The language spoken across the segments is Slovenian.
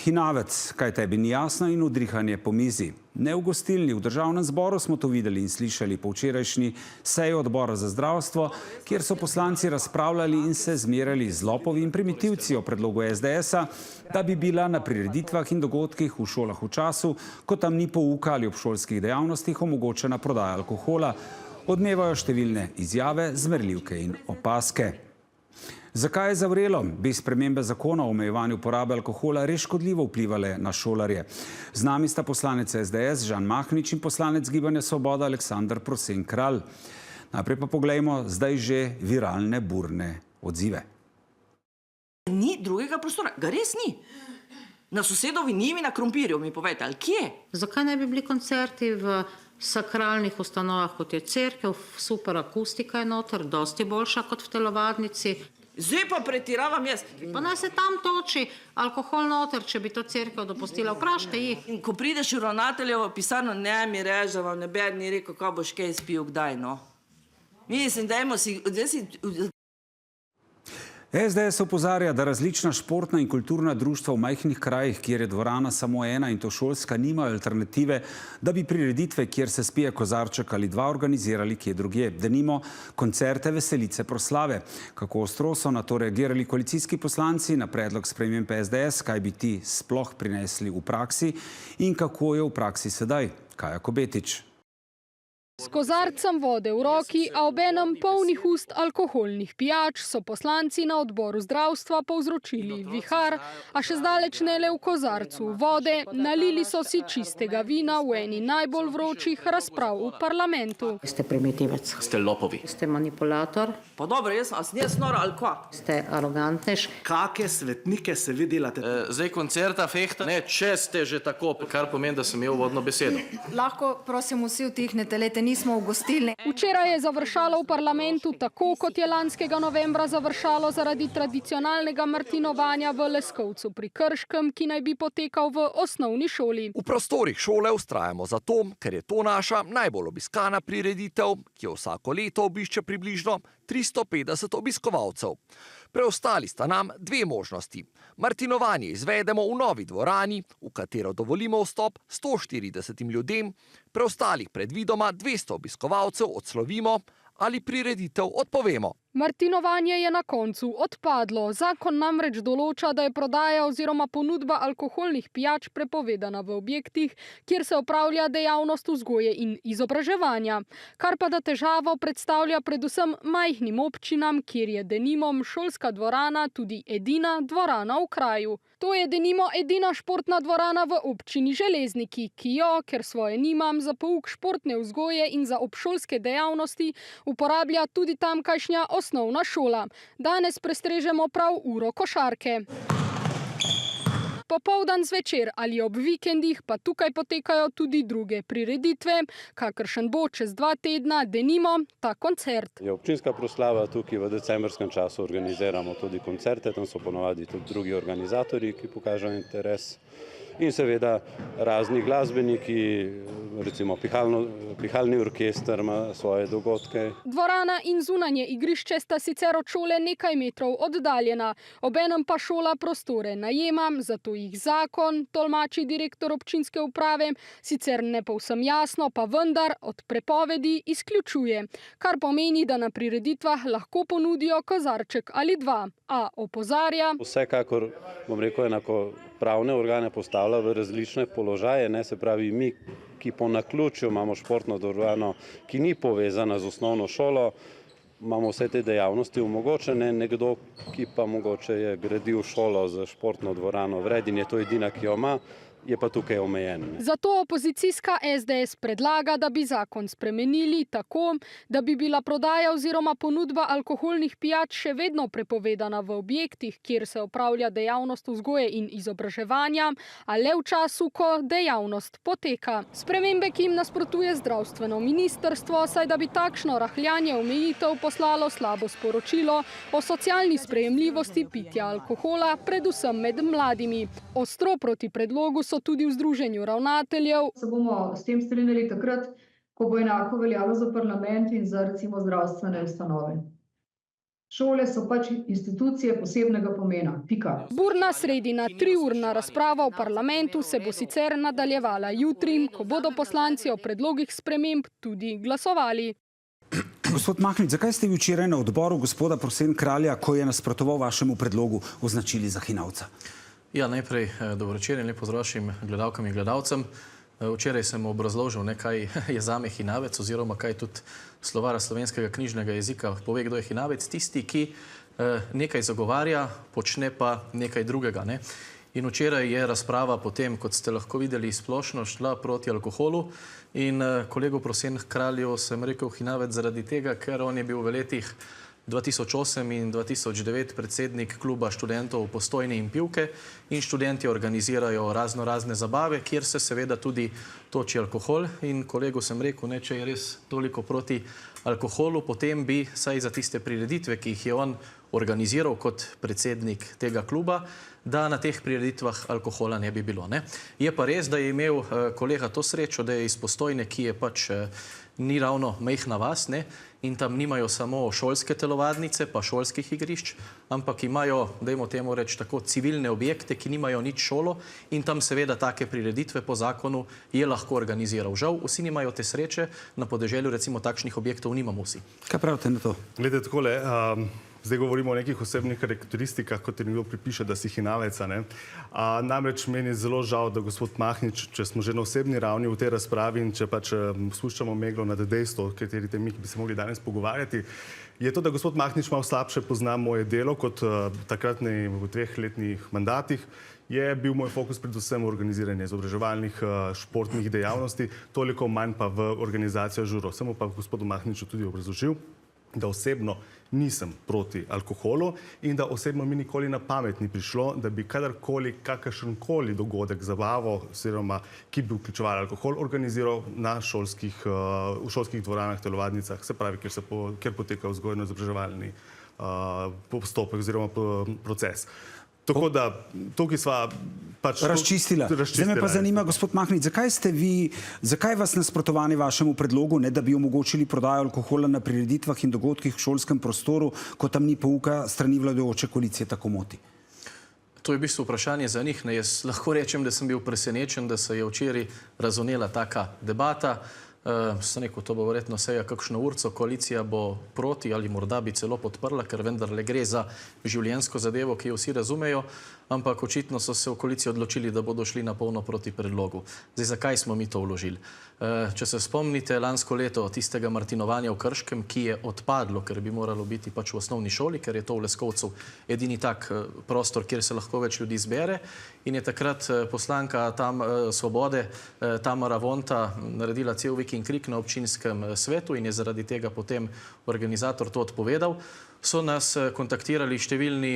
Hinavec, kaj tebi ni jasno in udrihanje po mizi. Ne v gostilni, v državnem zboru smo to videli in slišali po včerajšnji seji odbora za zdravstvo, kjer so poslanci razpravljali in se zmerjali z lopovi in primitivci o predlogu SDS-a, da bi bila na prireditvah in dogodkih v šolah v času, ko tam ni pouka ali ob šolskih dejavnostih omogočena prodaja alkohola. Odmevajo številne izjave, zmerljivke in opaske. Zakaj je zavrelo? Bi spremembe zakona o omejevanju porabe alkohola res škodljivo vplivale na šolarje? Z nami sta poslanec SDS Žan Mahnič in poslanec Gibanja Svoboda Aleksander Prosen Kralj. Najprej pa poglejmo zdaj že viralne burne odzive. Ni drugega prostora, ga res ni. Na sosedovi njivi na krompirju, mi povejte, ali kje? Zakaj ne bi bili koncerti v sakralnih ustanovah, kot je cerkev, super akustika je noter, dosti boljša kot v telovadnici. Zdaj pa pretiravam jaz. Pa naj se tam toči alkohol noter, če bi to cerkev dopustila. Vprašajte jih. In ko prideš v ravnateljevo pisarno, ne mi reže, vam noben ni rekel, kako boš kaj spil, kdaj, no. Mislim, dajmo si... SDS opozarja, da različna športna in kulturna društva v majhnih krajih, kjer je dvorana samo ena in to šolska, nimajo alternative, da bi prireditve, kjer se spije kozarček ali dva, organizirali kje drugje. Denimo koncerte, veselice, proslave. Kako ostro so na to reagirali koalicijski poslanci na predlog sprememb SDS, kaj bi ti sploh prinesli v praksi in kako je v praksi sedaj? Kaja Kobetič. S kozarcem vode v roki, a obenem polnih ust alkoholnih pijač so poslanci na odboru zdravstva povzročili vihar, a še zdaleč ne le v kozarcu vode, nalili so si čistega vina v eni najbolj vročih razprav v parlamentu. Ste primitivec. Ste lopovi. Ste manipulator. Pa dobro, jaz snora ali kva? Ste arogantnež. Kake svetnike se vi delate? Zdaj koncerta, fehta? Ne, če ste že tako, kar pomeni, da sem imel vodno besedo. Lahko, prosim, vsi utihnete, lete, nismo v gostilni. Včeraj je završalo v parlamentu tako, kot je lanskega novembra završalo zaradi tradicionalnega martinovanja v Leskovcu pri Krškem, ki naj bi potekal v osnovni šoli. V prostorih šole vztrajamo zato, ker je to naša najbolj obiskana prireditev, ki jo vsako leto obišče približno 350 obiskovalcev. Preostali sta nam dve možnosti. Martinovanje izvedemo v novi dvorani, v katero dovolimo vstop 140 ljudem, preostalih predvidoma 200 obiskovalcev odslovimo ali prireditev odpovemo. Martinovanje je na koncu odpadlo. Zakon namreč določa, da je prodaja oziroma ponudba alkoholnih pijač prepovedana v objektih, kjer se opravlja dejavnost vzgoje in izobraževanja. Kar pa da težavo predstavlja predvsem majhnim občinam, kjer je denimo šolska dvorana tudi edina dvorana v kraju. To je denimo edina športna dvorana v občini Železniki, ki jo, ker svoje nimam, za pouk športne vzgoje in za obšolske dejavnosti uporablja tudi tamkajšnja osnovna šola. Danes prestrežemo prav uro košarke. Popoldan zvečer ali ob vikendih pa tukaj potekajo tudi druge prireditve, kakršen bo čez 2 tedna, denimo ta koncert. Je občinska proslava, tukaj v decembrskem času organiziramo tudi koncerte, tam so ponovadi tudi drugi organizatorji, ki pokažejo interes. In seveda razni glasbeniki, recimo pihalni orkester ima svoje dogodke. Dvorana in zunanje igrišče sta sicer od šole nekaj metrov oddaljena, obenem pa šola prostore najema, zato jih zakon, tolmači direktor občinske uprave, sicer ne povsem jasno, pa vendar od prepovedi izključuje, kar pomeni, da na prireditvah lahko ponudijo kozarček ali dva, a opozarja. Vsekakor, bom rekel, enako pravne organe postavlja v različne položaje, ne, se pravi mi, ki po naključju imamo športno dvorano, ki ni povezana z osnovno šolo, imamo vse te dejavnosti omogočene, nekdo, ki pa mogoče je gradil šolo za športno dvorano v Redin, je to edina, ki jo ima, je pa tukaj omejen. Zato opozicijska SDS predlaga, da bi zakon spremenili tako, da bi bila prodaja oziroma ponudba alkoholnih pijač še vedno prepovedana v objektih, kjer se opravlja dejavnost vzgoje in izobraževanja, a le v času, ko dejavnost poteka. Spremembe, ki jim nasprotuje zdravstveno ministrstvo, saj da bi takšno rahljanje omejitev poslalo slabo sporočilo o socialni sprejemljivosti pitja alkohola, predvsem med mladimi. Ostro proti predlogu so tudi v Združenju ravnateljev. Se bomo s tem strinjali takrat, ko bo enako veljalo za parlament in za recimo zdravstvene ustanove. Šole so pač institucije posebnega pomena. Pika. Burna sredina, 3-urna razprava v parlamentu se bo sicer nadaljevala jutri, ko bodo poslanci o predlogih sprememb tudi glasovali. Gospod Mahnič, zakaj ste vi včeraj na odboru gospoda Prosen Kralja, ko je nasprotoval vašemu predlogu, označili za hinavca? Ja, najprej dobro večer in lep pozdrav vašim gledalkam in gledalcem. Včeraj sem obrazložil, kaj je zame hinavec oziroma kaj tudi slovar slovenskega knjižnega jezika pove, kdo je hinavec. Tisti, ki nekaj zagovarja, počne pa nekaj drugega. In včeraj je razprava potem, kot ste lahko videli, splošno šla proti alkoholu in kolegu Prosen Kralju sem rekel hinavec zaradi tega, ker on je bil v letih 2008 in 2009 predsednik kluba študentov Postojne in Pivke in študenti organizirajo razne zabave, kjer se seveda tudi toči alkohol. In kolegu sem rekel, če je res toliko proti alkoholu, potem bi saj za tiste prireditve, ki jih je on organiziral kot predsednik tega kluba, da na teh prireditvah alkohola ne bi bilo. Je pa res, da je imel kolega to srečo, da je iz Postojne, ki je pač ni ravno majhna vas, in tam nimajo samo šolske telovadnice pa šolskih igrišč, ampak imajo, dajmo temu reči tako, civilne objekte, ki nimajo nič šolo in tam seveda take prireditve po zakonu je lahko organiziral. Žal, vsi nimajo te sreče, na podeželju recimo takšnih objektov nimamo vsi. Kaj pravite na to? Glede takole, zdaj govorimo o nekih osebnih karakteristikah, kot je nekdo pripiše, da si hinaveca. Namreč meni je zelo žal, da gospod Mahnič, če smo že na osebni ravni v tej razpravi in če pač spuščamo meglo nad dejstvo, o kateri temi bi se mogli danes pogovarjati, je to, da gospod Mahnič malo slabše pozna moje delo kot takratni v 2-letnih mandatih. Je bil moj fokus predvsem organiziranje izobraževalnih športnih dejavnosti, toliko manj pa v organizacijo žurov. Sem pa gospodu Mahniču tudi obrazložil, da osebno nisem proti alkoholu in da osebno mi nikoli na pamet ni prišlo, da bi kadarkoli, kakršenkoli dogodek, zabavo, oziroma ki bi vključeval alkohol, organiziral na v šolskih dvoranah, telovadnicah, se pravi, kjer poteka vzgojno-izobraževalni postopek oziroma proces. Tako da tukaj sva pač razčistila. Zdaj me pa zanima, gospod Mahnič, zakaj vas nasprotovanje vašemu predlogu, da bi omogočili prodajo alkohola na prireditvah in dogodkih v šolskem prostoru, ko tam ni pouka, strani vladajoče koalicije, tako moti? To je v bistvu vprašanje za njih. Jaz lahko rečem, da sem bil presenečen, da se je včeraj razvnela taka debata. Sem rekel, to bo verjetno seja kakšno urco, koalicija bo proti ali morda bi celo podprla, ker vendarle gre za življenjsko zadevo, ki jo vsi razumejo, ampak očitno so se v koaliciji odločili, da bodo šli na polno proti predlogu. Zdaj, zakaj smo mi to vložili? Če se spomnite lansko leto tistega martinovanja v Krškem, ki je odpadlo, ker bi moralo biti pač v osnovni šoli, ker je to v Leskovcu edini tak prostor, kjer se lahko več ljudi zbere, in je takrat poslanka Svobode Tamara Vonta naredila cel vik in krik na občinskem svetu in je zaradi tega potem organizator to odpovedal. So nas kontaktirali številni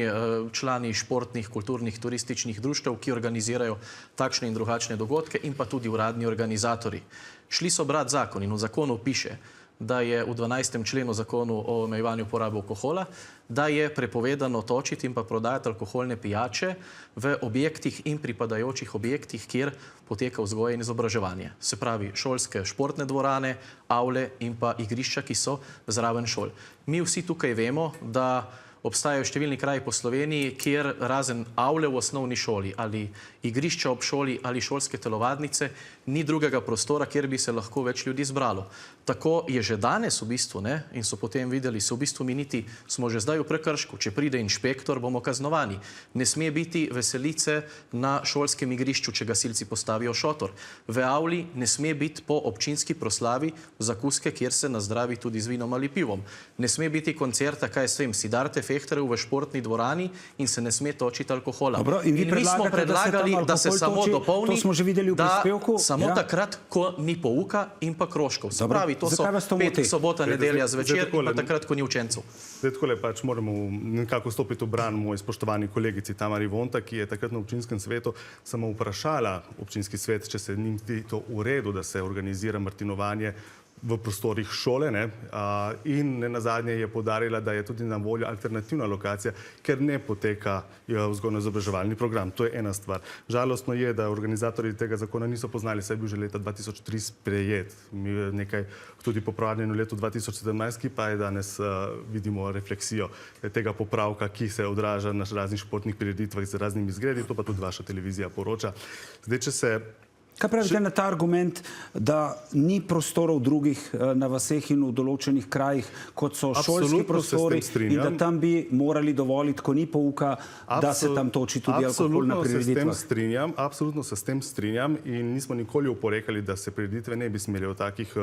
člani športnih, kulturnih, turističnih društev, ki organizirajo takšne in drugačne dogodke in pa tudi uradni organizatorji. Šli so brati zakon in v zakonu piše, da je v 12. členu zakonu o omejevanju porabe alkohola, da je prepovedano točiti in pa prodajati alkoholne pijače v objektih in pripadajočih objektih, kjer poteka vzgoja in izobraževanje. Se pravi, šolske športne dvorane, avle in pa igrišča, ki so zraven šol. Mi vsi tukaj vemo, da obstajajo številni kraji po Sloveniji, kjer razen avle v osnovni šoli ali igrišča ob šoli ali šolske telovadnice ni drugega prostora, kjer bi se lahko več ljudi zbralo. Tako je že danes v bistvu, in so potem videli, v bistvu mi niti smo že zdaj v prekršku. Če pride inšpektor, bomo kaznovani. Ne sme biti veselice na šolskem igrišču, če gasilci postavijo šotor. V avli ne sme biti po občinski proslavi zakuske, kjer se nazdravi tudi z vinom ali pivom. Ne sme biti koncerta, Siddharte Fechterjev v športni dvorani in se ne sme točiti alkohola. In mi smo predlagali, da se samo dopolni, to smo že videli v prispevku, samo takrat, ko ni pouka in pa krožkov. Se pravi, to so petek, sobota, nedelja zvečer in pa takrat, ko ni učencev. Zdaj takole pač moramo nekako stopiti v bran moji spoštovani kolegici Tamari Vonta, ki je takrat na občinskem svetu samo vprašala občinski svet, če se njim zdi to v redu, da se organizira martinovanje v prostorih šole, ne, in nenazadnje je poudarila, da je tudi na voljo alternativna lokacija, ker ne poteka vzgojno-izobraževalni program. To je ena stvar. Žalostno je, da organizatorji tega zakona niso poznali, saj je bil že leta 2003 sprejet. Mi je nekaj tudi popravljen v letu 2017, ki pa je danes vidimo refleksijo tega popravka, ki se odraža na raznih športnih prireditvah z raznimi zgledi, to pa tudi vaša televizija poroča. Zdaj, če se Kaj pravite na ta argument, da ni prostorov drugih na vaseh in v določenih krajih, kot so šolski prostori, in da tam bi morali dovoliti, ko ni pouka, da se tam toči tudi alkohol na prireditvah? Absolutno se s tem strinjam in nismo nikoli oporekali, da se prireditve ne bi smeli v takih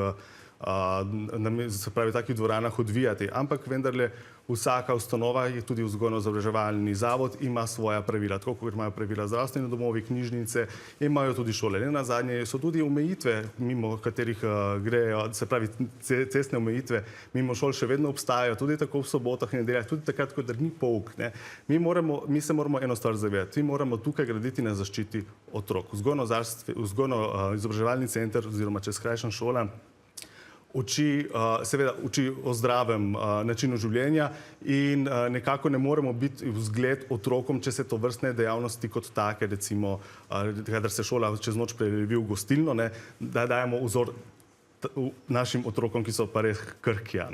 takih dvoranah odvijati. Ampak vendarle vsaka ustanova, tudi vzgojno-izobraževalni zavod, ima svoja pravila. Tako kot imajo pravila zdravstveni domovi, knjižnice, imajo tudi šole. Nenazadnje so tudi omejitve, mimo katerih grejo, se pravi cestne omejitve, mimo šol še vedno obstajajo, tudi tako v sobotah in nedeljah, tudi takrat, ko ni pouk. Mi se moramo eno stvar zavedati. Mi moramo tukaj graditi na zaščiti otrok. Vzgojno-izobraževalni center oziroma če skrajšam šola seveda uči o zdravem načinu življenja in nekako ne moremo biti vzgled otrokom, če se to vrstne dejavnosti kot take, recimo, kadar se šola čez noč prelevi v gostilno, da dajemo vzor našim otrokom, ki so pa res krhkija.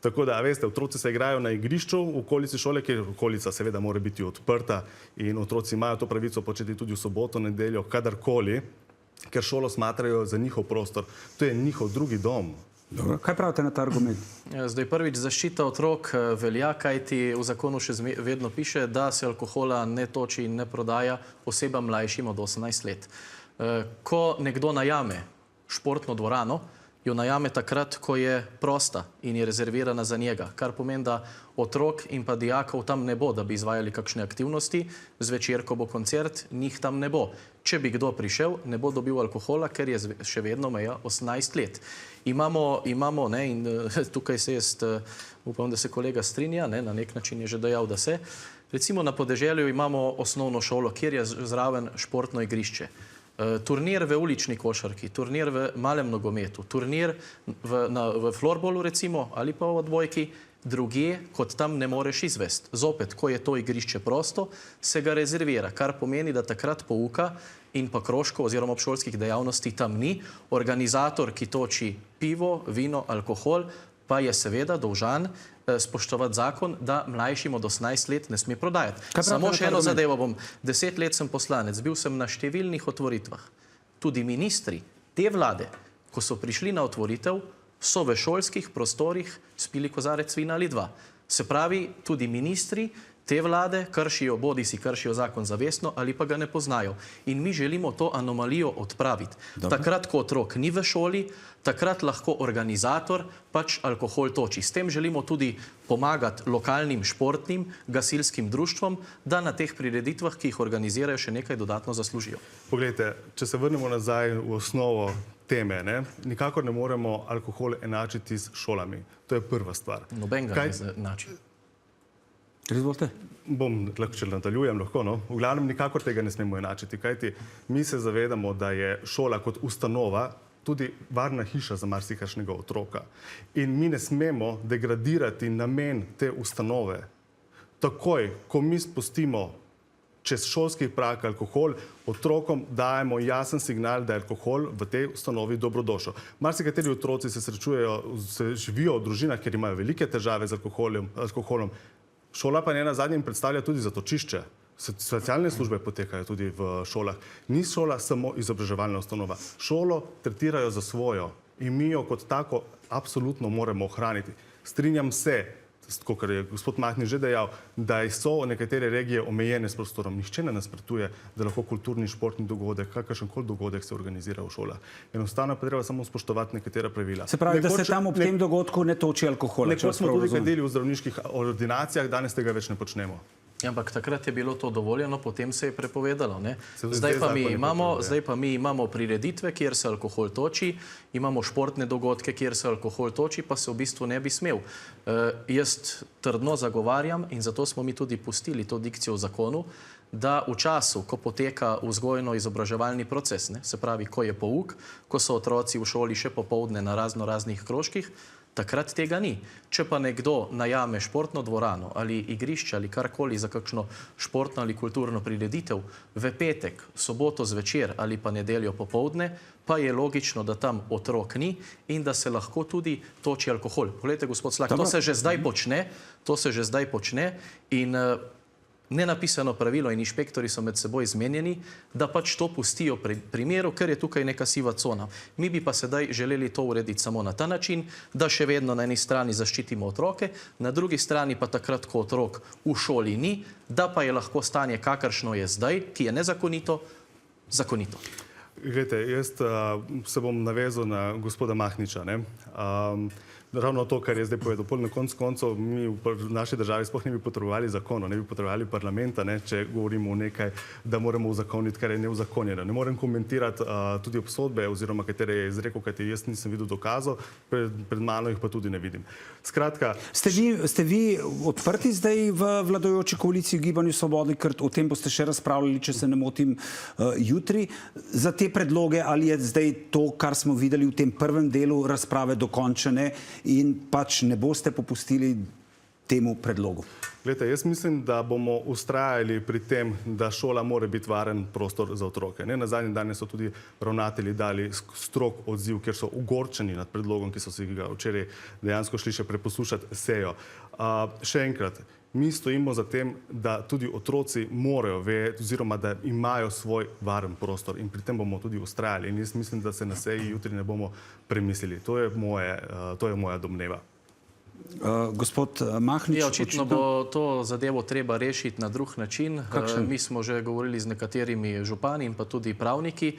Tako da, veste, otroci se igrajo na igrišču v okolici šole, kjer okolica seveda mora biti odprta in otroci imajo to pravico početi tudi v soboto, nedeljo, kadarkoli, ker šolo smatrajo za njihov prostor. To je njihov drugi dom. Dobro. Kaj pravite na ta argument? Zdaj prvič zaščita otrok velja, kajti v zakonu še vedno piše, da se alkohola ne toči in ne prodaja osebam mlajšim od 18 let. Ko nekdo najame športno dvorano, jo najame takrat, ko je prosta in je rezervirana za njega, kar pomeni, da otrok in pa dijakov tam ne bo, da bi izvajali kakšne aktivnosti, zvečer, ko bo koncert, njih tam ne bo. Če bi kdo prišel, ne bo dobil alkohola, ker je še vedno meja 18 let. Imamo, in tukaj se jaz upam, da se kolega strinja, na nek način je že dejal, da se. Recimo na podeželju imamo osnovno šolo, kjer je zraven športno igrišče. Turnir v ulični košarki, turnir v malem nogometu, turnir v florbolu recimo ali pa v odbojki, drugje kot tam ne moreš izvesti. Zopet, ko je to igrišče prosto, se ga rezervira, kar pomeni, da takrat pouka in pa krožkov oziroma obšolskih dejavnosti tam ni. Organizator, ki toči pivo, vino, alkohol, pa je seveda dolžan spoštovati zakon, da mlajšim od 18 let ne sme prodajati. Samo še eno zadevo bom. 10 let sem poslanec, bil sem na številnih otvoritvah. Tudi ministri te vlade, ko so prišli na otvoritev, so v šolskih prostorih spili kozarec vina ali dva. Se pravi, tudi ministri te vlade bodisi kršijo zakon zavestno ali pa ga ne poznajo. In mi želimo to anomalijo odpraviti. Takrat, ko otrok ni v šoli, takrat lahko organizator pač alkohol toči. S tem želimo tudi pomagati lokalnim športnim gasilskim društvom, da na teh prireditvah, ki jih organizirajo, še nekaj dodatno zaslužijo. Poglejte, če se vrnemo nazaj v osnovo teme, nikakor ne moremo alkohol enačiti s šolami. To je prva stvar. Nobenega ne enači. Izvolite. Če nadaljujem, lahko. V glavnem nikakor tega ne smemo enačiti, kajti mi se zavedamo, da je šola kot ustanova tudi varna hiša za marsikakšnega otroka. In mi ne smemo degradirati namen te ustanove. Takoj, ko mi spustimo čez šolski prag alkohol, otrokom dajemo jasen signal, da je alkohol v tej ustanovi dobrodošel. Marsikateri otroci se živijo v družinah, kjer imajo velike težave z alkoholom. Šola pa na zadnjem predstavlja tudi zatočišče. Socialne službe potekajo tudi v šolah. Ni šola samo izobraževalna ustanova. Šolo tretirajo za svojo in mi jo kot tako absolutno moramo ohraniti. Strinjam se, kot je gospod Mahnič že dejal, da so nekatere regije omejene s prostorom. Nihče ne nasprotuje, da lahko kulturni, športni dogodek, kakršenkoli dogodek se organizira v šolah. Enostavno pa treba samo spoštovati nekatera pravila. Se pravi, da se tam ob tem dogodku ne toči alkohola. Nekoč smo tudi kadili v zdravniških ordinacijah, danes tega več ne počnemo. Ampak takrat je bilo to dovoljeno, potem se je prepovedalo. Ne? Zdaj pa mi imamo prireditve, kjer se alkohol toči, imamo športne dogodke, kjer se alkohol toči, pa se v bistvu ne bi smel. Jaz trdno zagovarjam in zato smo mi tudi pustili to dikcijo v zakonu, da v času, ko poteka vzgojno-izobraževalni proces, ne, se pravi, ko je pouk, ko so otroci v šoli še popoldne na raznih krožkih, takrat tega ni. Če pa nekdo najame športno dvorano ali igrišče ali karkoli za kakšno športno ali kulturno prireditev v petek, soboto zvečer ali pa nedeljo popoldne, pa je logično, da tam otrok ni in da se lahko tudi toči alkohol. Poglejte, gospod Slak, to se že zdaj počne in nenapisano pravilo in inšpektori so med seboj zmenjeni, da pač to pustijo pri primeru, ker je tukaj neka siva cona. Mi bi pa sedaj želeli to urediti samo na ta način, da še vedno na eni strani zaščitimo otroke, na drugi strani pa takrat, ko otrok v šoli ni, da pa je lahko stanje, kakršno je zdaj, ki je nezakonito, zakonito. Glejte, jaz se bom navezal na gospoda Mahniča. Ravno to, kar je zdaj povedal. Na koncu koncev mi v naši državi sploh ne bi potrebovali zakona, ne bi potrebovali parlamenta, če govorimo o nekaj, da moramo uzakoniti, kar je neuzakonjeno. Ne morem komentirati tudi obsodbe, oziroma katere je izrekel, kajti jaz nisem videl dokazov, pred mano jih pa tudi ne vidim. Skratka... Ste vi odprti zdaj v vladajoči koaliciji v Gibanju Svobode, ker o tem boste še razpravljali, če se ne motim, jutri, za te predloge, ali je zdaj to, kar smo videli v tem prvem delu razprave, dokončene in pač ne boste popustili temu predlogu? Glejte, jaz mislim, da bomo ustrajali pri tem, da šola mora biti varen prostor za otroke. Na zadnji dan so tudi ravnatelji dali strog odziv, ker so ogorčeni nad predlogom, ki so si ga včeraj dejansko šli še preposlušati sejo. Še enkrat, mi stojimo za tem, da tudi otroci morajo vedeti, oziroma da imajo svoj varen prostor in pri tem bomo tudi ustrajali. In jaz mislim, da se na seji jutri ne bomo premislili. To je moja domneva. Gospod Mahnič... Ja, očitno bo to zadevo treba rešiti na drug način. Mi smo že govorili z nekaterimi župani in pa tudi pravniki.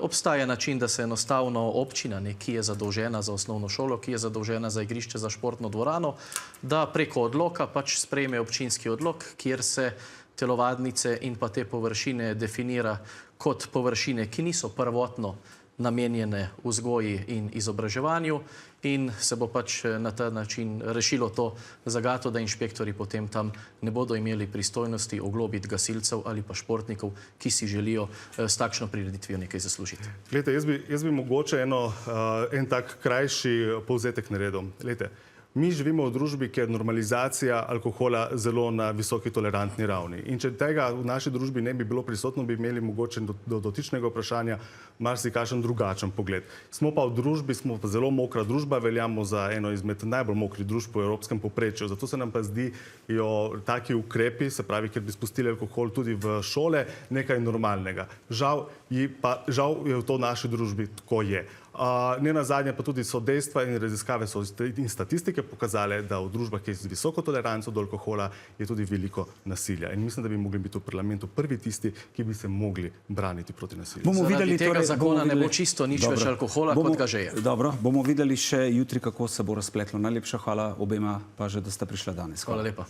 Obstaja način, da se enostavno občina, ki je zadolžena za osnovno šolo, ki je zadolžena za igrišče, za športno dvorano, da preko odloka pač sprejme občinski odlok, kjer se telovadnice in pa te površine definira kot površine, ki niso prvotno namenjene vzgoji in izobraževanju in se bo pač na ta način rešilo to zagato, da inšpektori potem tam ne bodo imeli pristojnosti oglobiti gasilcev ali pa športnikov, ki si želijo s takšno prireditvijo nekaj zaslužiti. Glejte, jaz bi mogoče en tak krajši povzetek naredil. Glejte, mi živimo v družbi, kjer normalizacija alkohola zelo na visoki tolerantni ravni. In če tega v naši družbi ne bi bilo prisotno, bi imeli mogoče do dotičnega vprašanja marsikakšen drugačen pogled. Smo pa v družbi, smo pa zelo mokra družba, veljamo za eno izmed najbolj mokrih družb po evropskem povprečju. Zato se nam pa zdijo taki ukrepi, se pravi, ker bi spustili alkohol tudi v šole, nekaj normalnega. Žal je v to naši družbi tako je. Ne nazadnje pa tudi so dejstva in raziskave in statistike pokazale, da v družbah, ki je z visoko toleranco do alkohola, je tudi veliko nasilja. In mislim, da bi mogli biti v parlamentu prvi tisti, ki bi se mogli braniti proti nasilju. Zaradi tega zakona ne bo čisto nič več alkohola, kot ga že je. Dobro, bomo videli še jutri, kako se bo razpletlo. Najlepša hvala obema, pa že, da sta prišla danes. Hvala lepa.